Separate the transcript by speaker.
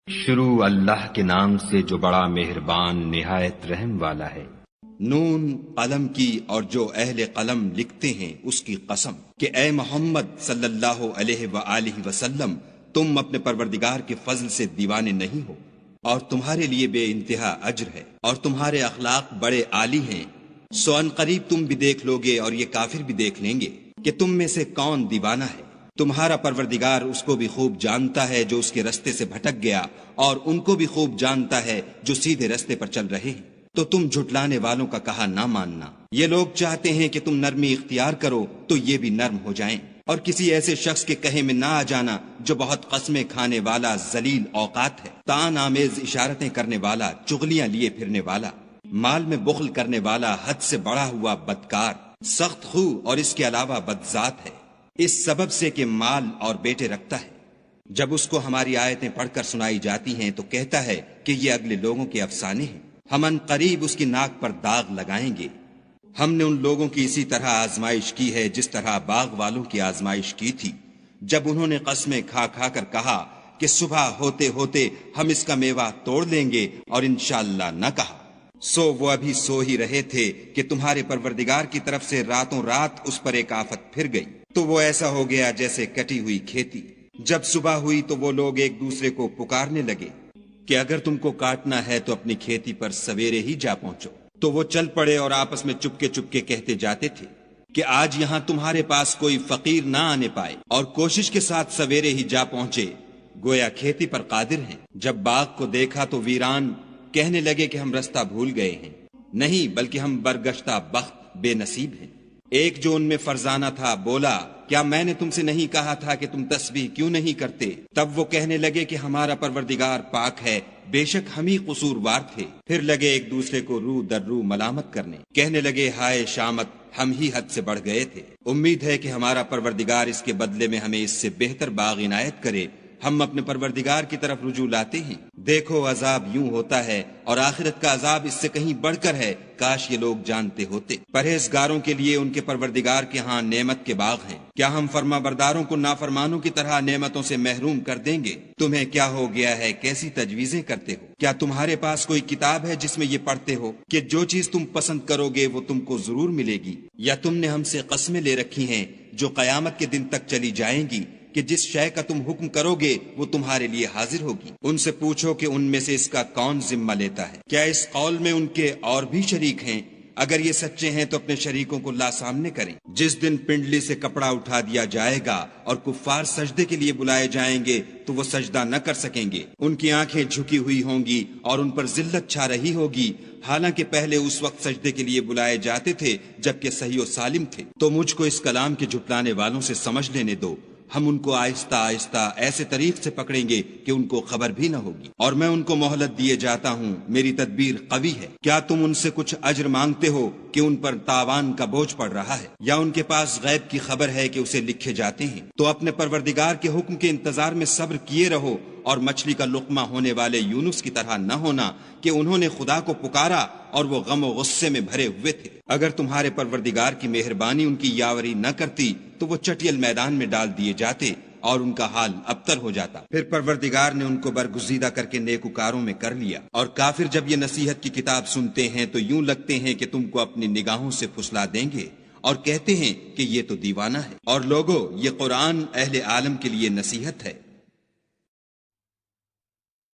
Speaker 1: شروع اللہ کے نام سے جو بڑا مہربان نہایت رحم والا ہے۔
Speaker 2: نون قلم کی اور جو اہل قلم لکھتے ہیں اس کی قسم کہ اے محمد صلی اللہ علیہ وآلہ وسلم تم اپنے پروردگار کے فضل سے دیوانے نہیں ہو، اور تمہارے لیے بے انتہا اجر ہے، اور تمہارے اخلاق بڑے عالی ہیں۔ سو ان قریب تم بھی دیکھ لوگے اور یہ کافر بھی دیکھ لیں گے کہ تم میں سے کون دیوانہ ہے۔ تمہارا پروردگار اس کو بھی خوب جانتا ہے جو اس کے رستے سے بھٹک گیا، اور ان کو بھی خوب جانتا ہے جو سیدھے رستے پر چل رہے ہیں۔ تو تم جھٹلانے والوں کا کہا نہ ماننا۔ یہ لوگ چاہتے ہیں کہ تم نرمی اختیار کرو تو یہ بھی نرم ہو جائیں، اور کسی ایسے شخص کے کہے میں نہ آ جانا جو بہت قسمیں کھانے والا ذلیل اوقات ہے، طعن آمیز اشارتیں کرنے والا، چغلیاں لیے پھرنے والا، مال میں بخل کرنے والا، حد سے بڑا ہوا بدکار، سخت خو اور اس کے علاوہ بدذات ہے، اس سبب سے کہ مال اور بیٹے رکھتا ہے۔ جب اس کو ہماری آیتیں پڑھ کر سنائی جاتی ہیں تو کہتا ہے کہ یہ اگلے لوگوں کے افسانے ہیں، ہم ان قریب اس کی ناک پر داغ لگائیں گے۔ ہم نے ان لوگوں کی اسی طرح آزمائش کی ہے جس طرح باغ والوں کی آزمائش کی تھی، جب انہوں نے قسمیں کھا کھا کر کہا کہ صبح ہوتے ہوتے ہم اس کا میوہ توڑ لیں گے، اور انشاءاللہ نہ کہا۔ سو وہ ابھی سو ہی رہے تھے کہ تمہارے پروردگار کی طرف سے راتوں رات اس پر ایک آفت پھر گئی، تو وہ ایسا ہو گیا جیسے کٹی ہوئی کھیتی۔ جب صبح ہوئی تو وہ لوگ ایک دوسرے کو پکارنے لگے کہ اگر تم کو کاٹنا ہے تو اپنی کھیتی پر سویرے ہی جا پہنچو۔ تو وہ چل پڑے اور آپس میں چپکے چپکے کہتے جاتے تھے کہ آج یہاں تمہارے پاس کوئی فقیر نہ آنے پائے، اور کوشش کے ساتھ سویرے ہی جا پہنچے، گویا کھیتی پر قادر ہیں۔ جب باغ کو دیکھا تو ویران، کہنے لگے کہ ہم رستہ بھول گئے ہیں، نہیں بلکہ ہم برگشتہ بخت بے نصیب ہیں۔ ایک جو ان میں فرزانہ تھا بولا، کیا میں نے تم سے نہیں کہا تھا کہ تم تسبیح کیوں نہیں کرتے؟ تب وہ کہنے لگے کہ ہمارا پروردگار پاک ہے، بے شک ہم ہی قصوروار تھے۔ پھر لگے ایک دوسرے کو رو در رو ملامت کرنے، کہنے لگے ہائے شامت، ہم ہی حد سے بڑھ گئے تھے۔ امید ہے کہ ہمارا پروردگار اس کے بدلے میں ہمیں اس سے بہتر باغ عنایت کرے۔ ہم اپنے پروردگار کی طرف رجوع لاتے ہیں۔ دیکھو عذاب یوں ہوتا ہے، اور آخرت کا عذاب اس سے کہیں بڑھ کر ہے، کاش یہ لوگ جانتے ہوتے۔ پرہیزگاروں کے لیے ان کے پروردگار کے ہاں نعمت کے باغ ہیں۔ کیا ہم فرما برداروں کو نافرمانوں کی طرح نعمتوں سے محروم کر دیں گے؟ تمہیں کیا ہو گیا ہے، کیسی تجویزیں کرتے ہو؟ کیا تمہارے پاس کوئی کتاب ہے جس میں یہ پڑھتے ہو کہ جو چیز تم پسند کرو گے وہ تم کو ضرور ملے گی؟ یا تم نے ہم سے قسمیں لے رکھی ہیں جو قیامت کے دن تک چلی جائیں گی کہ جس شے کا تم حکم کرو گے وہ تمہارے لیے حاضر ہوگی؟ ان سے پوچھو کہ ان میں سے اس کا کون ذمہ لیتا ہے؟ کیا اس قول میں ان کے اور بھی شریک ہیں؟ اگر یہ سچے ہیں تو اپنے شریکوں کو لا سامنے کریں۔ جس دن پنڈلی سے کپڑا اٹھا دیا جائے گا اور کفار سجدے کے لیے بلائے جائیں گے تو وہ سجدہ نہ کر سکیں گے، ان کی آنکھیں جھکی ہوئی ہوں گی اور ان پر ذلت چھا رہی ہوگی، حالانکہ پہلے اس وقت سجدے کے لیے بلائے جاتے تھے جبکہ صحیح و سالم تھے۔ تو مجھ کو اس کلام کے جھٹلانے والوں سے سمجھ لینے دو، ہم ان کو آہستہ آہستہ ایسے طریق سے پکڑیں گے کہ ان کو خبر بھی نہ ہوگی، اور میں ان کو مہلت دیے جاتا ہوں، میری تدبیر قوی ہے۔ کیا تم ان سے کچھ اجر مانگتے ہو کہ ان پر تاوان کا بوجھ پڑ رہا ہے، یا ان کے پاس غیب کی خبر ہے کہ اسے لکھے جاتے ہیں؟ تو اپنے پروردگار کے حکم کے انتظار میں صبر کیے رہو، اور مچھلی کا لقمہ ہونے والے یونس کی طرح نہ ہونا کہ انہوں نے خدا کو پکارا اور وہ غم و غصے میں بھرے ہوئے تھے۔ اگر تمہارے پروردگار کی مہربانی ان کی یاوری نہ کرتی تو وہ چٹیل میدان میں ڈال دیے جاتے اور ان کا حال ابتر ہو جاتا۔ پھر پروردگار نے ان کو برگزیدہ کر کے نیکوکاروں میں کر لیا۔ اور کافر جب یہ نصیحت کی کتاب سنتے ہیں تو یوں لگتے ہیں کہ تم کو اپنی نگاہوں سے پھسلا دیں گے، اور کہتے ہیں کہ یہ تو دیوانہ ہے۔ اور لوگو، یہ قرآن اہل عالم کے لیے نصیحت ہے۔